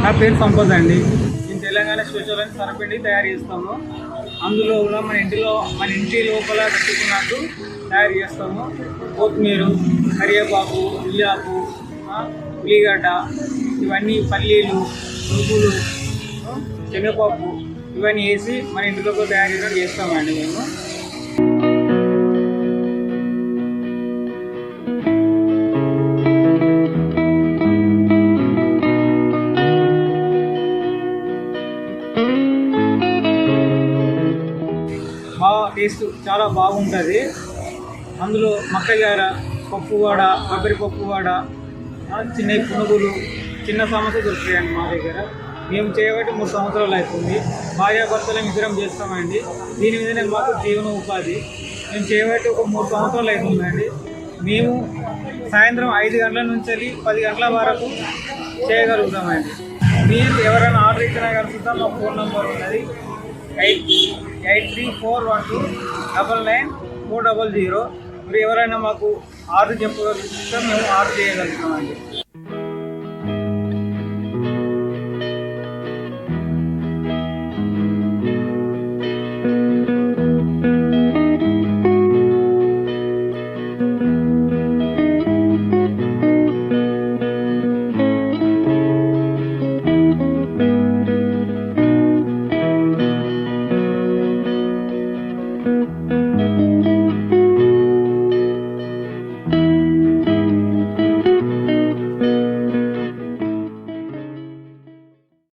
నా పేరు సంపద అండి. నేను తెలంగాణ స్పెషల్ అని సరపిండి తయారు చేస్తాము. అందులో కూడా మన ఇంటి లోపల పెట్టుకున్నట్టు తయారు చేస్తాము. కొత్తిమీర, కరివేపాకు, ఉల్లిపాకు, ఉల్లిగడ్డ, ఇవన్నీ పల్లీలు, నువ్వులు, శనగపప్పు ఇవన్నీ వేసి మన ఇంటిలో తయారు చేస్తామండి మేము. టేస్ట్ చాలా బాగుంటుంది. అందులో మక్కగార, పప్పువాడ, కొబ్బరి పప్పువాడ, చిన్న పునుగులు, చిన్న సమస్య దొరుకుతాయండి మా దగ్గర. మేము చేయబట్టి 3 సంవత్సరాలు అవుతుంది. భార్యాభర్తలు ఇద్దరం చేస్తామండి. దీని మీదనే మాకు జీవన ఉపాధి. మేము చేయబట్టి ఒక 3 సంవత్సరాలు అవుతుందండి. మేము సాయంత్రం 5 గంటల నుంచి 10 గంటల వరకు చేయగలుగుతామండి. మీరు ఎవరైనా ఆర్డర్ ఇచ్చినా కలుగుతాం. మా ఫోన్ నెంబర్ ఉన్నది 8341299400. మీరు ఎవరైనా మాకు ఆర్డర్ చెప్పగలుగుతాం, మేము ఆర్డర్ చేయగలుగుతామండి.